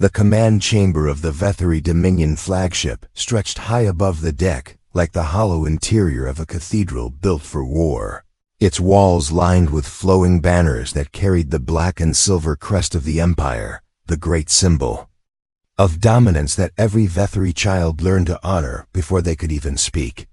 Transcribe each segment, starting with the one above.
The command chamber of the Vetheri Dominion flagship stretched high above the deck, like the hollow interior of a cathedral built for war. Its walls lined with flowing banners that carried the black and silver crest of the Empire, the great symbol of dominance that every Vetheri child learned to honor before they could even speak.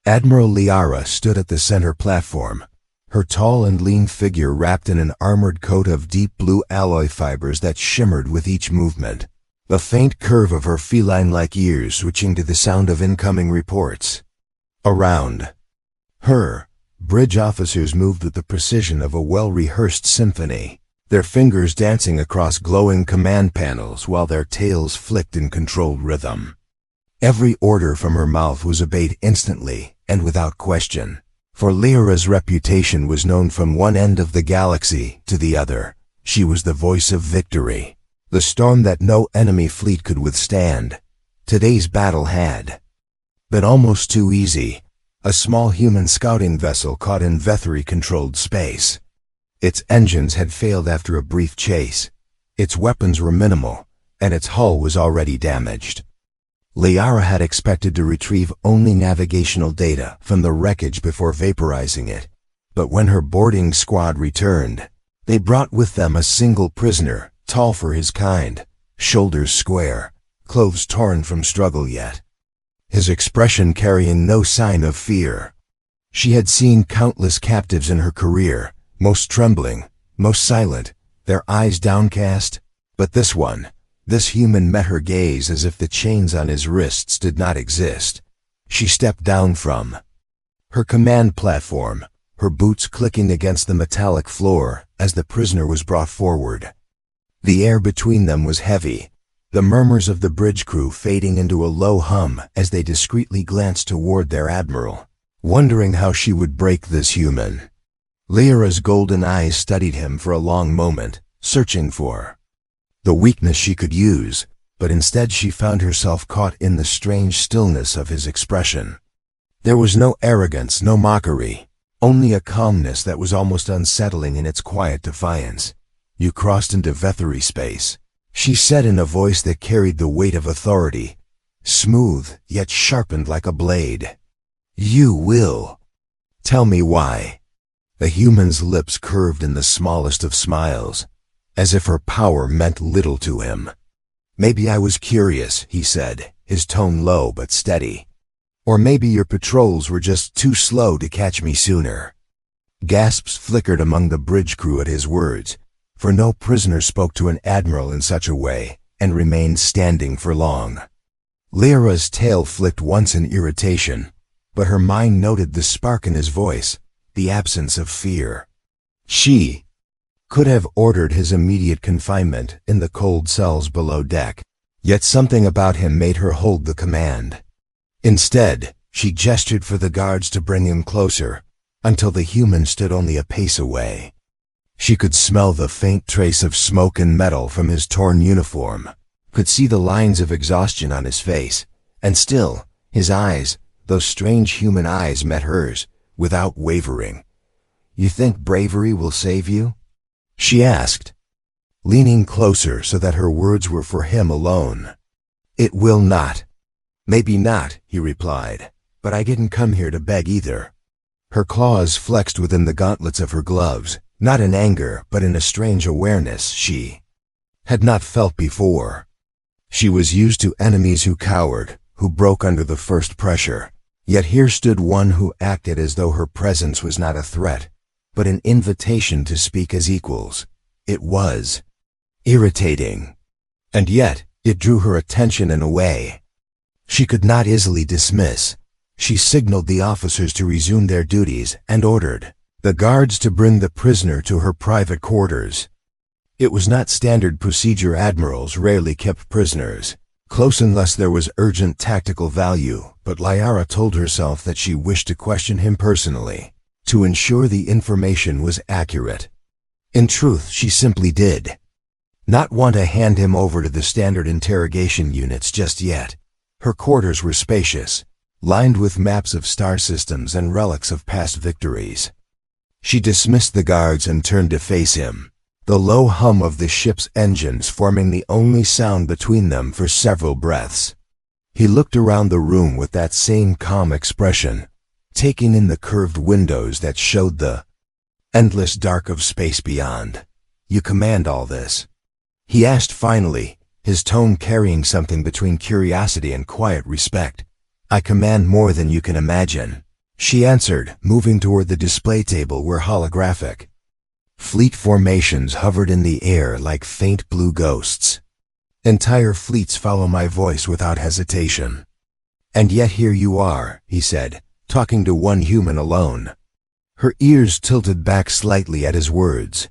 Admiral Nyara stood at the center platform, her tall and lean figure wrapped in an armored coat of deep blue alloy fibers that shimmered with each movement, the faint curve of her feline-like ears switching to the sound of incoming reports. Around her, bridge officers moved with the precision of a well-rehearsed symphony, their fingers dancing across glowing command panels while their tails flicked in controlled rhythm. Every order from her mouth was obeyed instantly and without question, for Nyara's reputation was known from one end of the galaxy to the other. She was the voice of victory, the storm that no enemy fleet could withstand. Today's battle had been almost too easy. A small human scouting vessel caught in Vetheri-controlled space. Its engines had failed after a brief chase. Its weapons were minimal, and its hull was already damaged. Nyara had expected to retrieve only navigational data from the wreckage before vaporizing it, but when her boarding squad returned, they brought with them a single prisoner, tall for his kind, shoulders square, clothes torn from struggle yet, his expression carrying no sign of fear. She had seen countless captives in her career, most trembling, most silent, their eyes downcast, but this one, this human met her gaze as if the chains on his wrists did not exist. She stepped down from her command platform, her boots clicking against the metallic floor as the prisoner was brought forward. The air between them was heavy, the murmurs of the bridge crew fading into a low hum as they discreetly glanced toward their admiral, wondering how she would break this human. Nyara's golden eyes studied him for a long moment, searching for the weakness she could use, but instead she found herself caught in the strange stillness of his expression. There was no arrogance, no mockery, only a calmness that was almost unsettling in its quiet defiance. "You crossed into Vetheri space," she said in a voice that carried the weight of authority, smooth yet sharpened like a blade. "You will tell me why." The human's lips curved in the smallest of smiles, as if her power meant little to him. "Maybe I was curious," he said, his tone low but steady. "Or maybe your patrols were just too slow to catch me sooner." Gasps flickered among the bridge crew at his words, for no prisoner spoke to an admiral in such a way and remained standing for long. Nyara's tail flicked once in irritation, but her mind noted the spark in his voice, the absence of fear. She could have ordered his immediate confinement in the cold cells below deck, yet something about him made her hold the command. Instead, she gestured for the guards to bring him closer, until the human stood only a pace away. She could smell the faint trace of smoke and metal from his torn uniform, could see the lines of exhaustion on his face, and still, his eyes, those strange human eyes, met hers, without wavering. "You think bravery will save you?" she asked, leaning closer so that her words were for him alone. "It will not." "Maybe not," he replied, "but I didn't come here to beg either." Her claws flexed within the gauntlets of her gloves, not in anger but in a strange awareness she had not felt before. She was used to enemies who cowered, who broke under the first pressure, yet here stood one who acted as though her presence was not a threat, but an invitation to speak as equals. It was irritating, and yet it drew her attention in a way she could not easily dismiss. She signaled the officers to resume their duties and ordered the guards to bring the prisoner to her private quarters. It was not standard procedure. Admirals rarely kept prisoners close unless there was urgent tactical value, but Nyara told herself that she wished to question him personally, to ensure the information was accurate. In truth, she simply did not want to hand him over to the standard interrogation units just yet. Her quarters were spacious, lined with maps of star systems and relics of past victories. She dismissed the guards and turned to face him, the low hum of the ship's engines forming the only sound between them for several breaths. He looked around the room with that same calm expression, taking in the curved windows that showed the endless dark of space beyond. "You command all this?" he asked finally, his tone carrying something between curiosity and quiet respect. "I command more than you can imagine," she answered, moving toward the display table where holographic fleet formations hovered in the air like faint blue ghosts. "Entire fleets follow my voice without hesitation." "And yet here you are," he said, talking to one human alone. Her ears tilted back slightly at his words.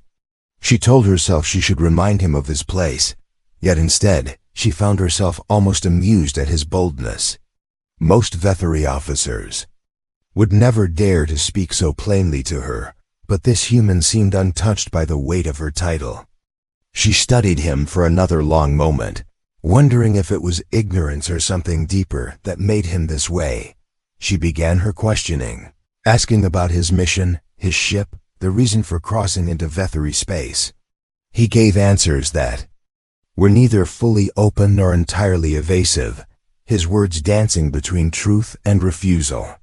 She told herself she should remind him of his place, yet instead, she found herself almost amused at his boldness. Most Vethery officers would never dare to speak so plainly to her, but this human seemed untouched by the weight of her title. She studied him for another long moment, wondering if it was ignorance or something deeper that made him this way. She began her questioning, asking about his mission, his ship, the reason for crossing into Vethery space. He gave answers that were neither fully open nor entirely evasive, his words dancing between truth and refusal.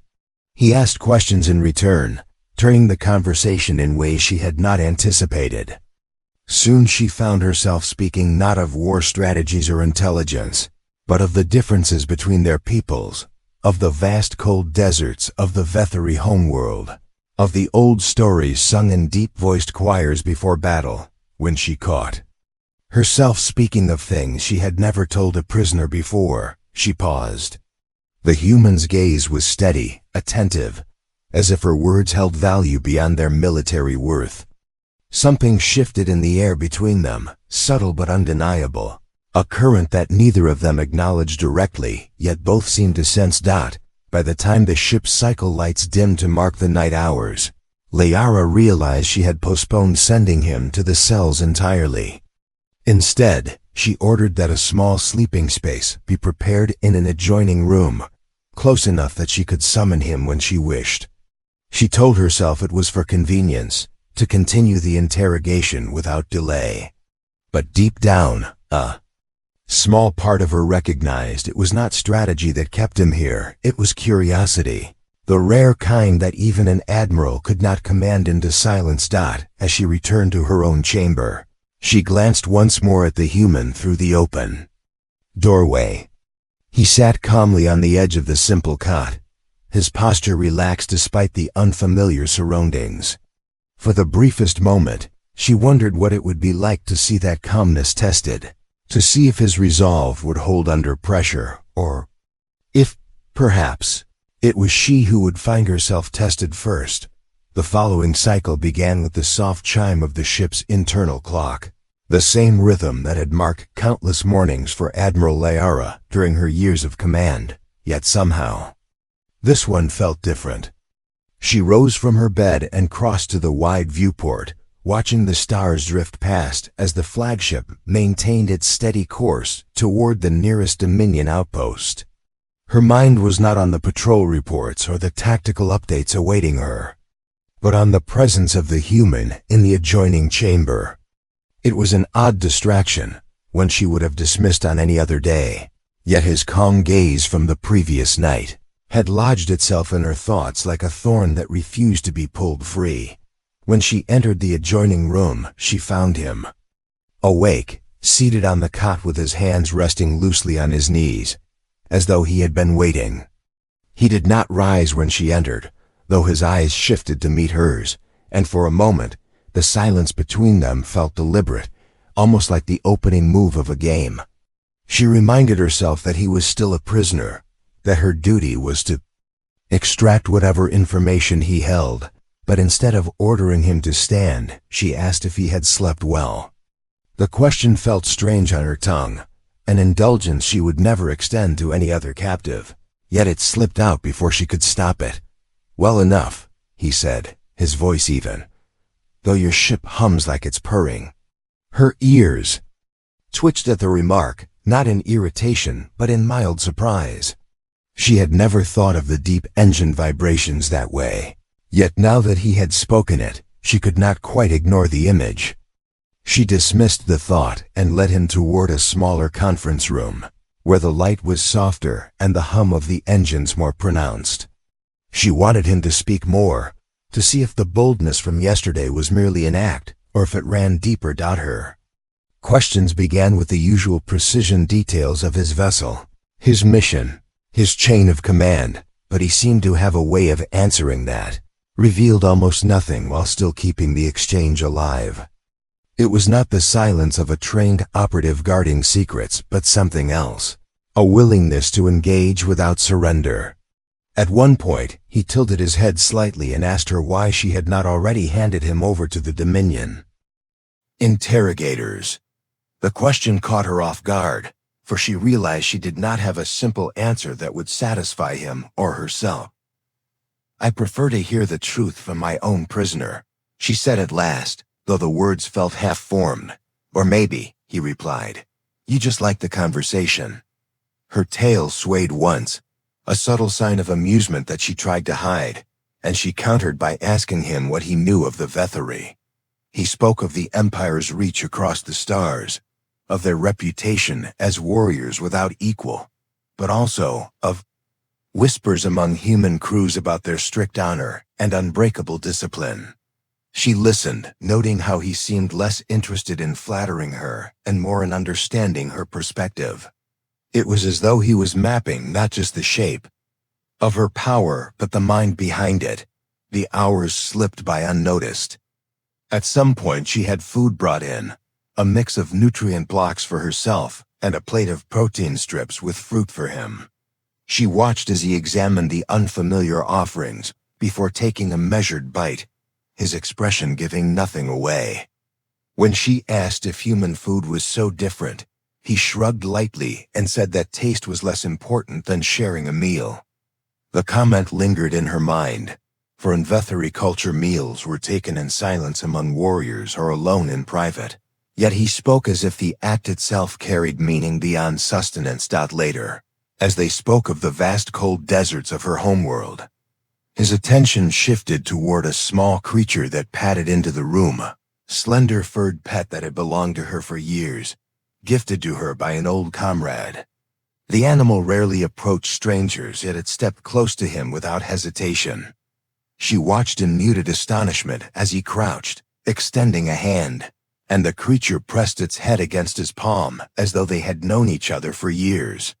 He asked questions in return, turning the conversation in ways she had not anticipated. Soon she found herself speaking not of war strategies or intelligence, but of the differences between their peoples, of the vast cold deserts of the Vethery homeworld, of the old stories sung in deep-voiced choirs before battle. When she caught herself speaking of things she had never told a prisoner before, she paused. The human's gaze was steady, attentive, as if her words held value beyond their military worth. Something shifted in the air between them, subtle but undeniable, a current that neither of them acknowledged directly, yet both seemed to sense. By the time the ship's cycle lights dimmed to mark the night hours, Nyara realized she had postponed sending him to the cells entirely. Instead, she ordered that a small sleeping space be prepared in an adjoining room, close enough that she could summon him when she wished. She told herself it was for convenience, to continue the interrogation without delay. But deep down, a small part of her recognized it was not strategy that kept him here, it was curiosity, the rare kind that even an admiral could not command into silence. As she returned to her own chamber, she glanced once more at the human through the open doorway. He sat calmly on the edge of the simple cot, his posture relaxed despite the unfamiliar surroundings. For the briefest moment, she wondered what it would be like to see that calmness tested, to see if his resolve would hold under pressure, or if, perhaps, it was she who would find herself tested first. The following cycle began with the soft chime of the ship's internal clock, the same rhythm that had marked countless mornings for Admiral Nyara during her years of command, yet somehow this one felt different. She rose from her bed and crossed to the wide viewport, watching the stars drift past as the flagship maintained its steady course toward the nearest Dominion outpost. Her mind was not on the patrol reports or the tactical updates awaiting her, but on the presence of the human in the adjoining chamber. It was an odd distraction, one she would have dismissed on any other day, yet his calm gaze from the previous night had lodged itself in her thoughts like a thorn that refused to be pulled free. When she entered the adjoining room, she found him awake, seated on the cot with his hands resting loosely on his knees, as though he had been waiting. He did not rise when she entered, though his eyes shifted to meet hers, and for a moment, the silence between them felt deliberate, almost like the opening move of a game. She reminded herself that he was still a prisoner, that her duty was to extract whatever information he held, but instead of ordering him to stand, she asked if he had slept well. The question felt strange on her tongue, an indulgence she would never extend to any other captive, yet it slipped out before she could stop it. "Well enough," he said, his voice even, "though your ship hums like it's purring." Her ears twitched at the remark, not in irritation, but in mild surprise. She had never thought of the deep engine vibrations that way, yet now that he had spoken it, she could not quite ignore the image. She dismissed the thought and led him toward a smaller conference room, where the light was softer and the hum of the engines more pronounced. She wanted him to speak more, to see if the boldness from yesterday was merely an act, or if it ran deeper. Her questions began with the usual precision details of his vessel, his mission, his chain of command, but he seemed to have a way of answering that revealed almost nothing while still keeping the exchange alive. It was not the silence of a trained operative guarding secrets, but something else, a willingness to engage without surrender. At one point, he tilted his head slightly and asked her why she had not already handed him over to the Dominion interrogators. The question caught her off guard, for she realized she did not have a simple answer that would satisfy him or herself. "I prefer to hear the truth from my own prisoner," she said at last, though the words felt half-formed. "Or maybe," he replied, "you just like the conversation." Her tail swayed once, a subtle sign of amusement that she tried to hide, and she countered by asking him what he knew of the Vethery. He spoke of the Empire's reach across the stars, of their reputation as warriors without equal, but also of whispers among human crews about their strict honor and unbreakable discipline. She listened, noting how he seemed less interested in flattering her and more in understanding her perspective. It was as though he was mapping not just the shape of her power, but the mind behind it. The hours slipped by unnoticed. At some point she had food brought in, a mix of nutrient blocks for herself and a plate of protein strips with fruit for him. She watched as he examined the unfamiliar offerings before taking a measured bite, his expression giving nothing away. When she asked if human food was so different, he shrugged lightly and said that taste was less important than sharing a meal. The comment lingered in her mind, for in Vethery culture meals were taken in silence among warriors or alone in private. Yet he spoke as if the act itself carried meaning beyond sustenance. Later, as they spoke of the vast cold deserts of her homeworld, his attention shifted toward a small creature that padded into the room, a slender furred pet that had belonged to her for years, gifted to her by an old comrade. The animal rarely approached strangers, yet it stepped close to him without hesitation. She watched in muted astonishment as he crouched, extending a hand, and the creature pressed its head against his palm as though they had known each other for years.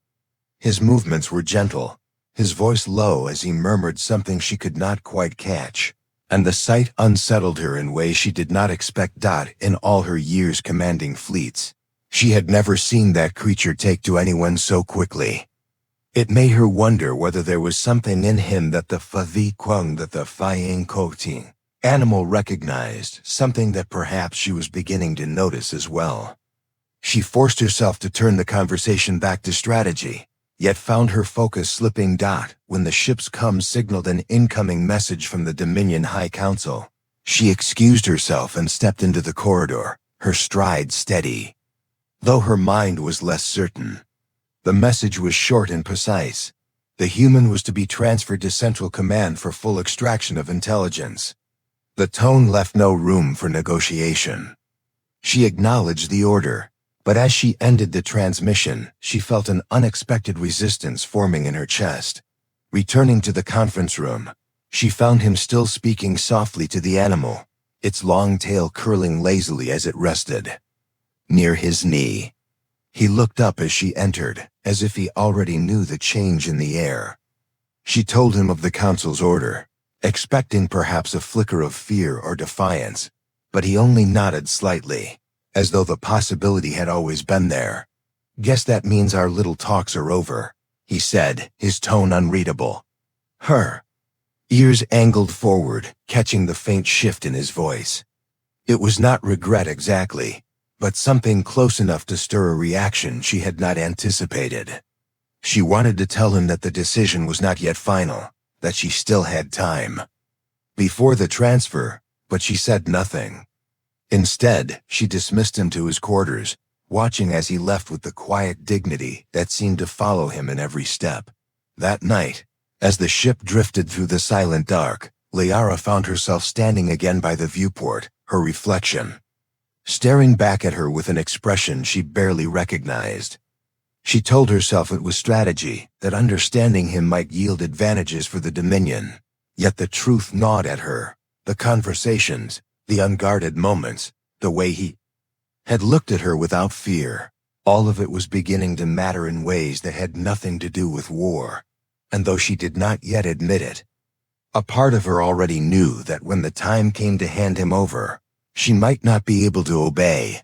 His movements were gentle, his voice low as he murmured something she could not quite catch, and the sight unsettled her in ways she did not expect. In all her years commanding fleets, she had never seen that creature take to anyone so quickly. It made her wonder whether there was something in him that the Favi Kwang that the Faying Koting animal recognized, something that perhaps she was beginning to notice as well. She forced herself to turn the conversation back to strategy, yet found her focus slipping. When the ship's com signaled an incoming message from the Dominion High Council, she excused herself and stepped into the corridor, her stride steady, though her mind was less certain. The message was short and precise. The human was to be transferred to Central Command for full extraction of intelligence. The tone left no room for negotiation. She acknowledged the order, but as she ended the transmission, she felt an unexpected resistance forming in her chest. Returning to the conference room, she found him still speaking softly to the animal, its long tail curling lazily as it rested near his knee. He looked up as she entered, as if he already knew the change in the air. She told him of the council's order, expecting perhaps a flicker of fear or defiance, but he only nodded slightly, as though the possibility had always been there. "Guess that means our little talks are over," he said, his tone unreadable. Her ears angled forward, catching the faint shift in his voice. It was not regret exactly, but something close enough to stir a reaction she had not anticipated. She wanted to tell him that the decision was not yet final, that she still had time before the transfer, but she said nothing. Instead, she dismissed him to his quarters, watching as he left with the quiet dignity that seemed to follow him in every step. That night, as the ship drifted through the silent dark, Nyara found herself standing again by the viewport, her reflection staring back at her with an expression she barely recognized. She told herself it was strategy, that understanding him might yield advantages for the Dominion. Yet the truth gnawed at her. The conversations, the unguarded moments, the way he had looked at her without fear. All of it was beginning to matter in ways that had nothing to do with war. And though she did not yet admit it, a part of her already knew that when the time came to hand him over, she might not be able to obey.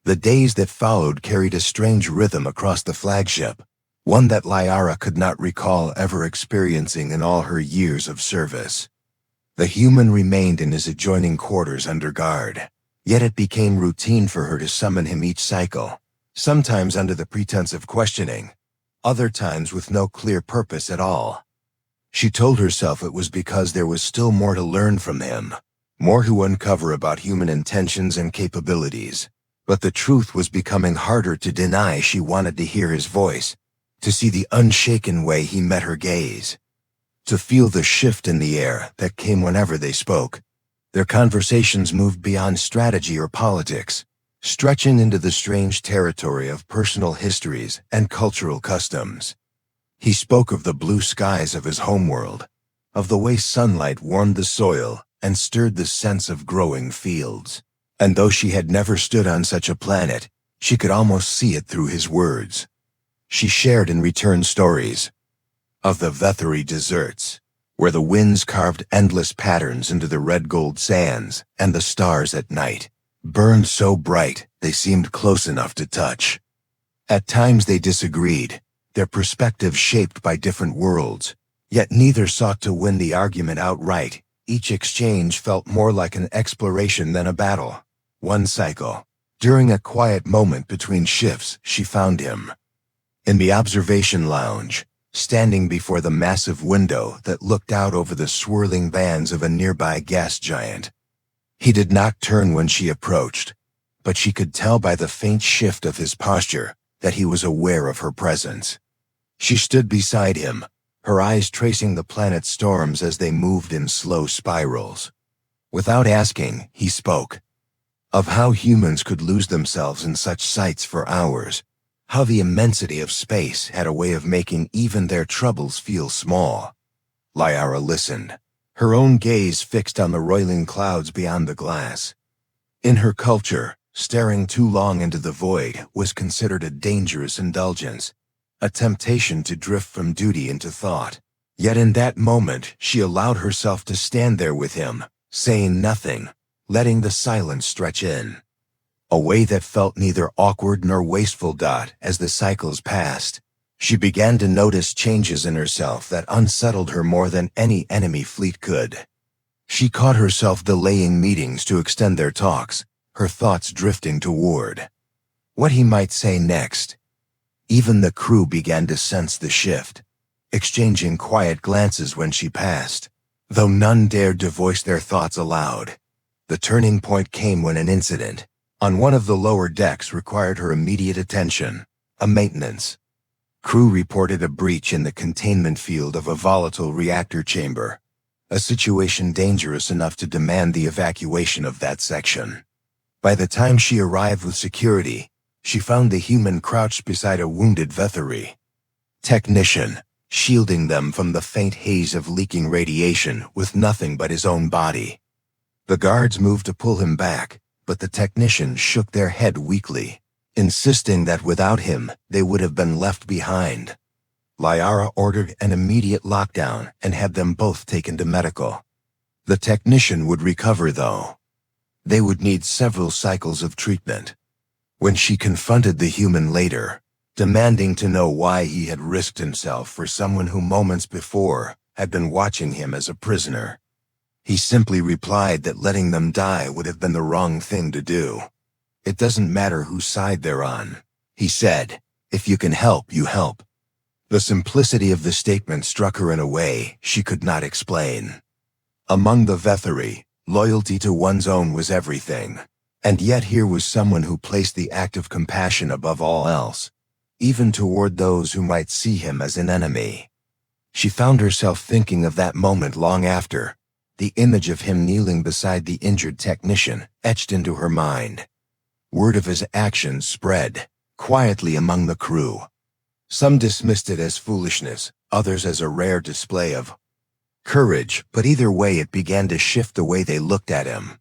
The days that followed carried a strange rhythm across the flagship, one that Nyara could not recall ever experiencing in all her years of service. The human remained in his adjoining quarters under guard, yet it became routine for her to summon him each cycle, sometimes under the pretense of questioning, other times with no clear purpose at all. She told herself it was because there was still more to learn from him, more to uncover about human intentions and capabilities. But the truth was becoming harder to deny. She wanted to hear his voice, to see the unshaken way he met her gaze, to feel the shift in the air that came whenever they spoke. Their conversations moved beyond strategy or politics, stretching into the strange territory of personal histories and cultural customs. He spoke of the blue skies of his homeworld, of the way sunlight warmed the soil and stirred the sense of growing fields. And though she had never stood on such a planet, she could almost see it through his words. She shared in return stories of the Vetheri deserts, where the winds carved endless patterns into the red-gold sands, and the stars at night burned so bright they seemed close enough to touch. At times they disagreed, their perspectives shaped by different worlds, yet neither sought to win the argument outright. Each exchange felt more like an exploration than a battle. One cycle, during a quiet moment between shifts, she found him in the observation lounge, standing before the massive window that looked out over the swirling vans of a nearby gas giant. He did not turn when she approached, but she could tell by the faint shift of his posture that he was aware of her presence. She stood beside him, her eyes tracing the planet's storms as they moved in slow spirals. Without asking, he spoke of how humans could lose themselves in such sights for hours, how the immensity of space had a way of making even their troubles feel small. Nyara listened, her own gaze fixed on the roiling clouds beyond the glass. In her culture, staring too long into the void was considered a dangerous indulgence, a temptation to drift from duty into thought. Yet in that moment, she allowed herself to stand there with him, saying nothing, letting the silence stretch in. A way that felt neither awkward nor wasteful. As the cycles passed, she began to notice changes in herself that unsettled her more than any enemy fleet could. She caught herself delaying meetings to extend their talks, her thoughts drifting toward what he might say next. Even the crew began to sense the shift, exchanging quiet glances when she passed, though none dared to voice their thoughts aloud. The turning point came when an incident on one of the lower decks required her immediate attention. A maintenance crew reported a breach in the containment field of a volatile reactor chamber, a situation dangerous enough to demand the evacuation of that section. By the time she arrived with security, she found the human crouched beside a wounded Vetheri technician, shielding them from the faint haze of leaking radiation with nothing but his own body. The guards moved to pull him back, but the technician shook their head weakly, insisting that without him, they would have been left behind. Nyara ordered an immediate lockdown and had them both taken to medical. The technician would recover, though. They would need several cycles of treatment. When she confronted the human later, demanding to know why he had risked himself for someone who moments before had been watching him as a prisoner, he simply replied that letting them die would have been the wrong thing to do. "It doesn't matter whose side they're on," he said. "If you can help, you help." The simplicity of the statement struck her in a way she could not explain. Among the Vetheri, loyalty to one's own was everything. And yet here was someone who placed the act of compassion above all else, even toward those who might see him as an enemy. She found herself thinking of that moment long after, the image of him kneeling beside the injured technician etched into her mind. Word of his actions spread quietly among the crew. Some dismissed it as foolishness, others as a rare display of courage, but either way it began to shift the way they looked at him.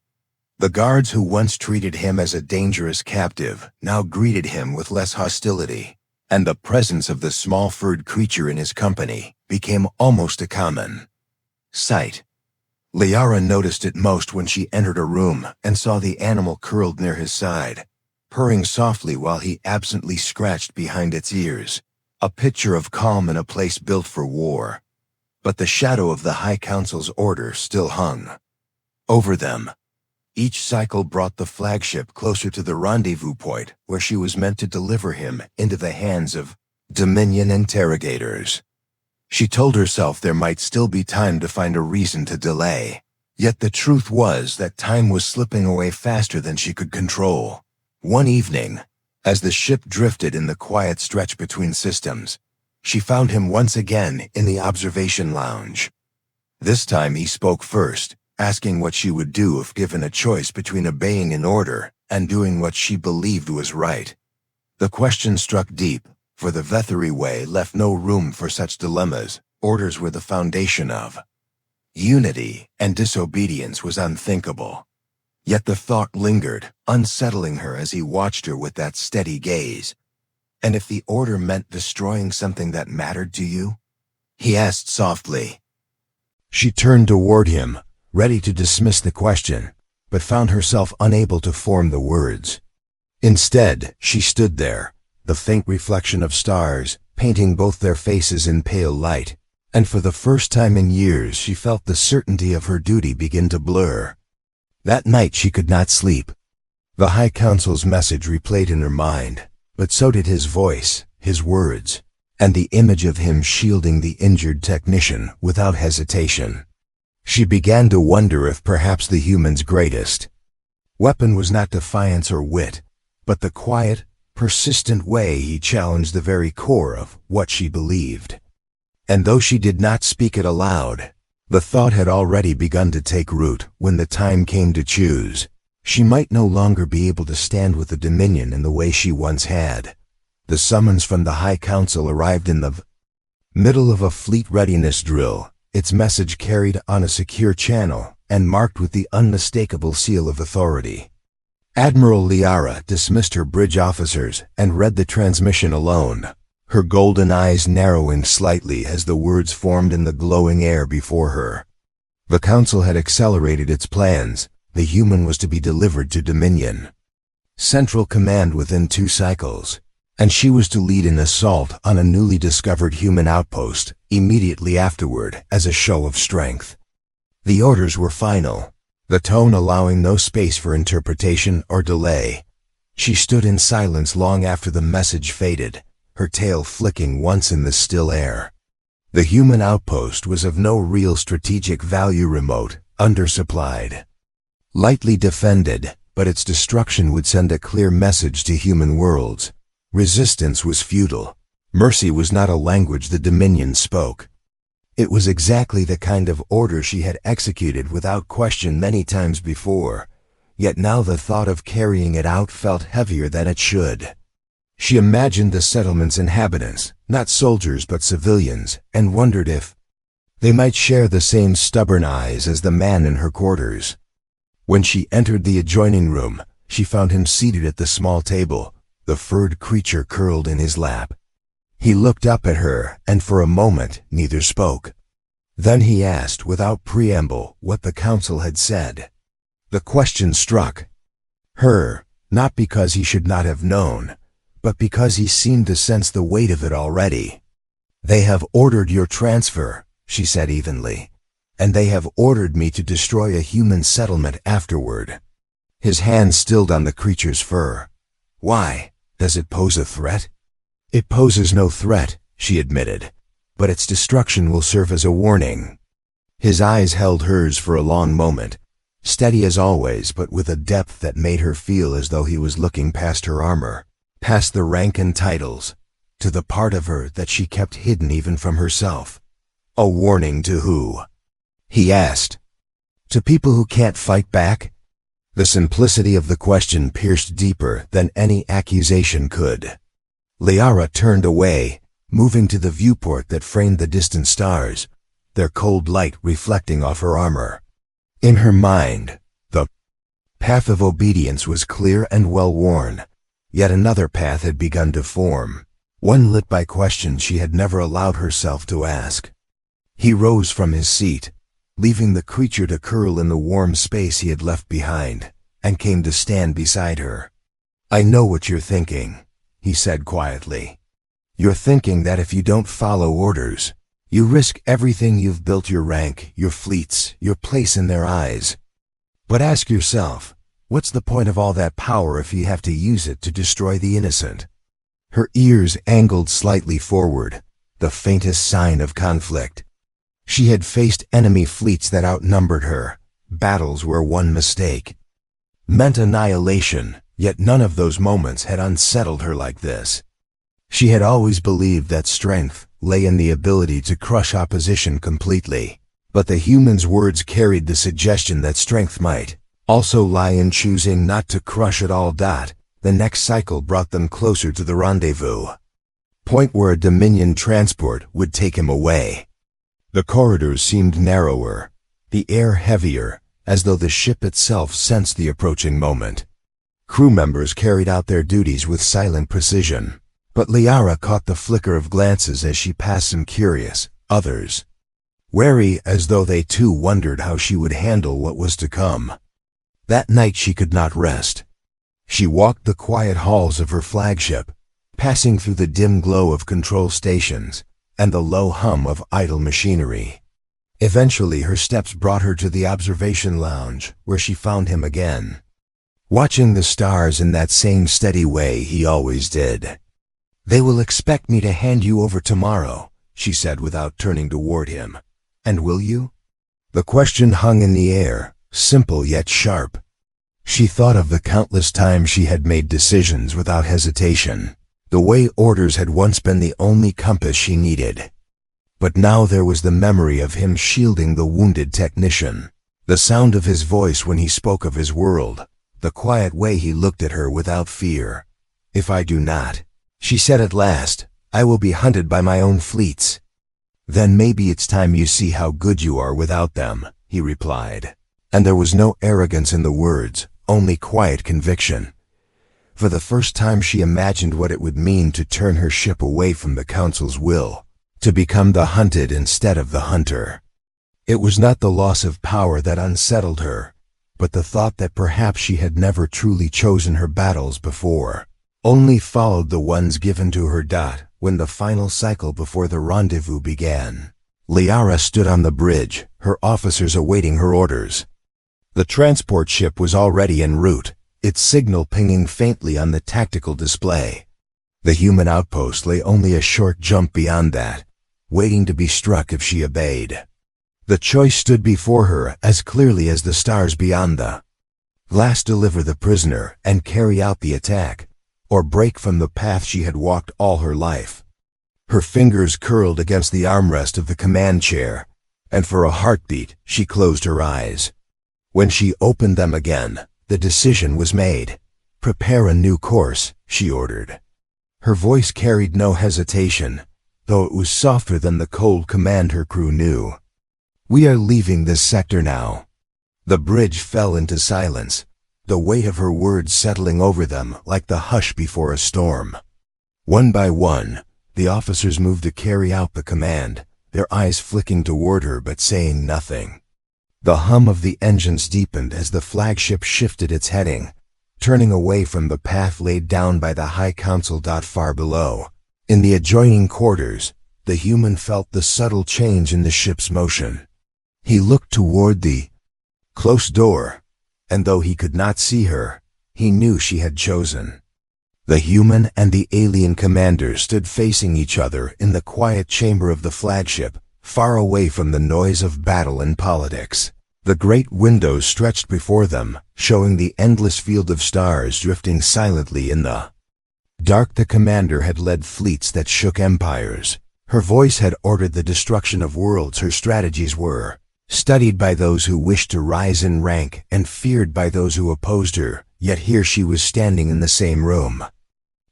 The guards who once treated him as a dangerous captive now greeted him with less hostility, and the presence of the small furred creature in his company became almost a common sight. Nyara noticed it most when she entered a room and saw the animal curled near his side, purring softly while he absently scratched behind its ears, a picture of calm in a place built for war. But the shadow of the High Council's order still hung over them. Each cycle brought the flagship closer to the rendezvous point where she was meant to deliver him into the hands of Dominion interrogators. She told herself there might still be time to find a reason to delay. Yet the truth was that time was slipping away faster than she could control. One evening, as the ship drifted in the quiet stretch between systems, she found him once again in the observation lounge. This time he spoke first, asking what she would do if given a choice between obeying an order and doing what she believed was right. The question struck deep, for the Vethery way left no room for such dilemmas. Orders were the foundation of unity, and disobedience was unthinkable. Yet the thought lingered, unsettling her as he watched her with that steady gaze. And if the order meant destroying something that mattered to you? He asked softly. She turned toward him, ready to dismiss the question, but found herself unable to form the words. Instead, she stood there, the faint reflection of stars, painting both their faces in pale light, and for the first time in years she felt the certainty of her duty begin to blur. That night she could not sleep. The High Council's message replayed in her mind, but so did his voice, his words, and the image of him shielding the injured technician without hesitation. She began to wonder if perhaps the human's greatest weapon was not defiance or wit, but the quiet, persistent way he challenged the very core of what she believed. And though she did not speak it aloud, the thought had already begun to take root. When the time came to choose, she might no longer be able to stand with the Dominion in the way she once had. The summons from the High Council arrived in the middle of a fleet readiness drill, its message carried on a secure channel and marked with the unmistakable seal of authority. Admiral Nyara dismissed her bridge officers and read the transmission alone, her golden eyes narrowing slightly as the words formed in the glowing air before her. The Council had accelerated its plans. The human was to be delivered to Dominion Central Command within 2 cycles, and she was to lead an assault on a newly discovered human outpost immediately afterward as a show of strength. The orders were final, the tone allowing no space for interpretation or delay. She stood in silence long after the message faded, her tail flicking once in the still air. The human outpost was of no real strategic value, remote, undersupplied, lightly defended, but its destruction would send a clear message to human worlds. Resistance was futile. Mercy was not a language the Dominion spoke. It was exactly the kind of order she had executed without question many times before, yet now the thought of carrying it out felt heavier than it should. She imagined the settlement's inhabitants, not soldiers but civilians, and wondered if they might share the same stubborn eyes as the man in her quarters. When she entered the adjoining room, she found him seated at the small table, the furred creature curled in his lap. He looked up at her, and for a moment neither spoke. Then he asked without preamble what the Council had said. The question struck her, not because he should not have known, but because he seemed to sense the weight of it already. "They have ordered your transfer," she said evenly, "and they have ordered me to destroy a human settlement afterward." His hand stilled on the creature's fur. "Why? Does it pose a threat?" "It poses no threat," she admitted, "but its destruction will serve as a warning." His eyes held hers for a long moment, steady as always but with a depth that made her feel as though he was looking past her armor, past the rank and titles, to the part of her that she kept hidden even from herself. "A warning to who?" he asked. "To people who can't fight back?" The simplicity of the question pierced deeper than any accusation could. Nyara turned away, moving to the viewport that framed the distant stars, their cold light reflecting off her armor. In her mind, the path of obedience was clear and well-worn, yet another path had begun to form, one lit by questions she had never allowed herself to ask. He rose from his seat, leaving the creature to curl in the warm space he had left behind, and came to stand beside her. "I know what you're thinking," he said quietly. "You're thinking that if you don't follow orders, you risk everything you've built, your rank, your fleets, your place in their eyes. But ask yourself, what's the point of all that power if you have to use it to destroy the innocent?" Her ears angled slightly forward, the faintest sign of conflict. She had faced enemy fleets that outnumbered her, battles where one mistake meant annihilation, yet none of those moments had unsettled her like this. She had always believed that strength lay in the ability to crush opposition completely, but the human's words carried the suggestion that strength might also lie in choosing not to crush at all. The next cycle brought them closer to the rendezvous point where a Dominion transport would take him away. The corridors seemed narrower, the air heavier, as though the ship itself sensed the approaching moment. Crew members carried out their duties with silent precision, but Nyara caught the flicker of glances as she passed some curious others, wary as though they too wondered how she would handle what was to come. That night she could not rest. She walked the quiet halls of her flagship, passing through the dim glow of control stations and the low hum of idle machinery. Eventually her steps brought her to the observation lounge, where she found him again, watching the stars in that same steady way he always did. "They will expect me to hand you over tomorrow," she said without turning toward him. "And will you?" The question hung in the air, simple yet sharp. She thought of the countless times she had made decisions without hesitation, the way orders had once been the only compass she needed. But now there was the memory of him shielding the wounded technician, the sound of his voice when he spoke of his world, the quiet way he looked at her without fear. "If I do not," she said at last, "I will be hunted by my own fleets." "Then maybe it's time you see how good you are without them," he replied. And there was no arrogance in the words, only quiet conviction. For the first time she imagined what it would mean to turn her ship away from the Council's will, to become the hunted instead of the hunter. It was not the loss of power that unsettled her, but the thought that perhaps she had never truly chosen her battles before, only followed the ones given to her. When the final cycle before the rendezvous began, Nyara stood on the bridge, her officers awaiting her orders. The transport ship was already en route, its signal pinging faintly on the tactical display. The human outpost lay only a short jump beyond that, waiting to be struck if she obeyed. The choice stood before her as clearly as the stars beyond the glass: deliver the prisoner and carry out the attack, or break from the path she had walked all her life. Her fingers curled against the armrest of the command chair, and for a heartbeat she closed her eyes. When she opened them again, the decision was made. "Prepare a new course," she ordered. Her voice carried no hesitation, though it was softer than the cold command her crew knew. "We are leaving this sector now." The bridge fell into silence, the weight of her words settling over them like the hush before a storm. One by one, the officers moved to carry out the command, their eyes flicking toward her but saying nothing. The hum of the engines deepened as the flagship shifted its heading, turning away from the path laid down by the High Council. Far below, in the adjoining quarters, the human felt the subtle change in the ship's motion. He looked toward the closed door, and though he could not see her, he knew she had chosen. The human and the alien commander stood facing each other in the quiet chamber of the flagship, far away from the noise of battle and politics. The great windows stretched before them, showing the endless field of stars drifting silently in the dark. The commander had led fleets that shook empires. Her voice had ordered the destruction of worlds. Her strategies were studied by those who wished to rise in rank and feared by those who opposed her, yet here she was standing in the same room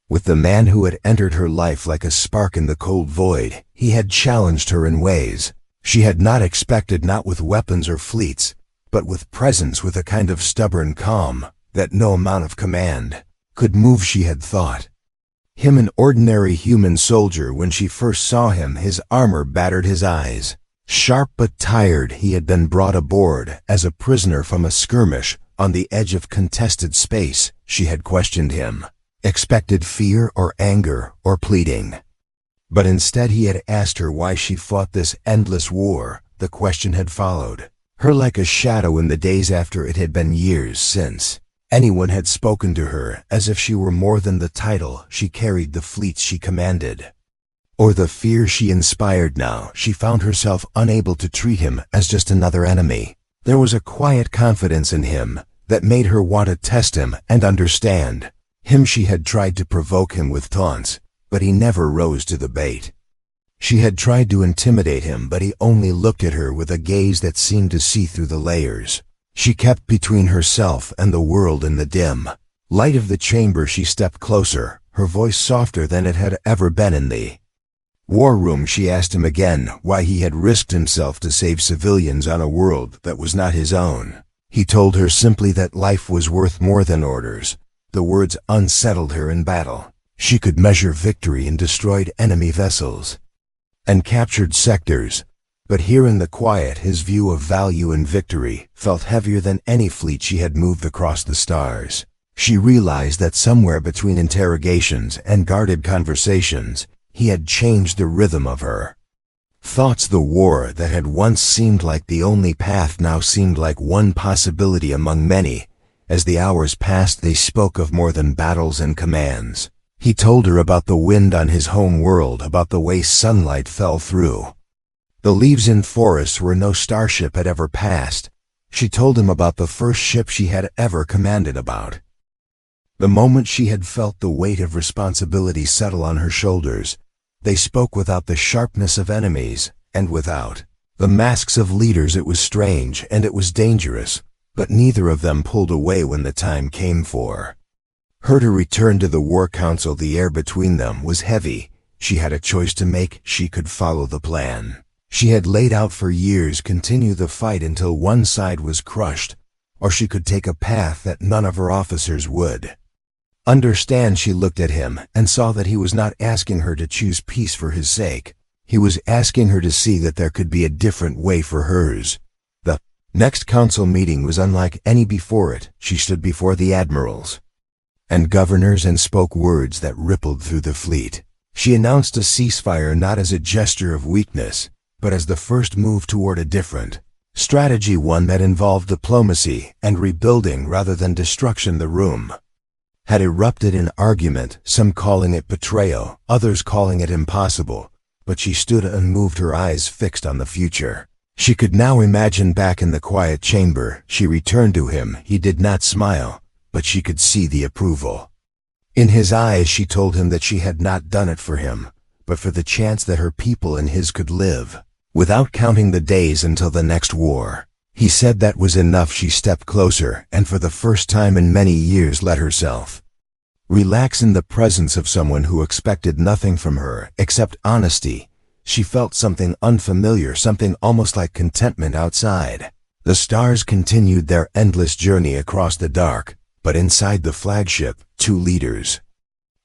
with the man who had entered her life like a spark in the cold void. He had challenged her in ways she had not expected, not with weapons or fleets, but with presence, with a kind of stubborn calm that no amount of command could move. She had thought him an ordinary human soldier. When she first saw him, his armor battered his eyes. Sharp but tired, he had been brought aboard as a prisoner from a skirmish on the edge of contested space. She had questioned him, expected fear or anger or pleading. But instead he had asked her why she fought this endless war. The question had followed her like a shadow in the days after it had been years since anyone had spoken to her, as if she were more than the title she carried, the fleets she commanded, or the fear she inspired. Now she found herself unable to treat him as just another enemy. There was a quiet confidence in him that made her want to test him and understand him. She had tried to provoke him with taunts, but he never rose to the bait. She had tried to intimidate him, but he only looked at her with a gaze that seemed to see through the layers she kept between herself and the world. In the dim light of the chamber she stepped closer, her voice softer than it had ever been. In the war room she asked him again why he had risked himself to save civilians on a world that was not his own. He told her simply that life was worth more than orders. The words unsettled her. In battle she could measure victory in destroyed enemy vessels and captured sectors, but here in the quiet his view of value and victory felt heavier than any fleet she had moved across the stars. She realized that somewhere between interrogations and guarded conversations he had changed the rhythm of her thoughts. The war that had once seemed like the only path now seemed like one possibility among many. As the hours passed they spoke of more than battles and commands. He told her about the wind on his home world, about the way sunlight fell through the leaves in forests where no starship had ever passed. She told him about the first ship she had ever commanded, about the moment she had felt the weight of responsibility settle on her shoulders. They spoke without the sharpness of enemies and without the masks of leaders. It was strange and it was dangerous, but neither of them pulled away when the time came for her to return to the war council. The air between them was heavy. She had a choice to make. She could follow the plan she had laid out for years, continue the fight until one side was crushed, or she could take a path that none of her officers would understand. She looked at him and saw that he was not asking her to choose peace for his sake. He was asking her to see that there could be a different way for hers. The next council meeting was unlike any before it. She stood before the admirals and governors and spoke words that rippled through the fleet. She announced a ceasefire not as a gesture of weakness, but as the first move toward a different strategy, one that involved diplomacy and rebuilding rather than destruction. The room had erupted in argument, some calling it betrayal, others calling it impossible, but she stood unmoved, her eyes fixed on the future. She could now imagine back in the quiet chamber. She returned to him. He did not smile, but she could see the approval in his eyes. She told him that she had not done it for him, but for the chance that her people and his could live without counting the days until the next war. He said that was enough. She stepped closer and for the first time in many years let herself relax in the presence of someone who expected nothing from her except honesty. She felt something unfamiliar, something almost like contentment outside. The stars continued their endless journey across the dark, but inside the flagship, two leaders,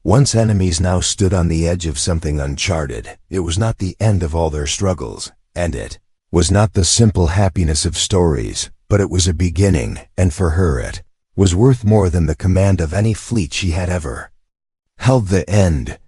once enemies, now stood on the edge of something uncharted. It was not the end of all their struggles, and it was not the simple happiness of stories, but it was a beginning, and for her it was worth more than the command of any fleet she had ever held. The end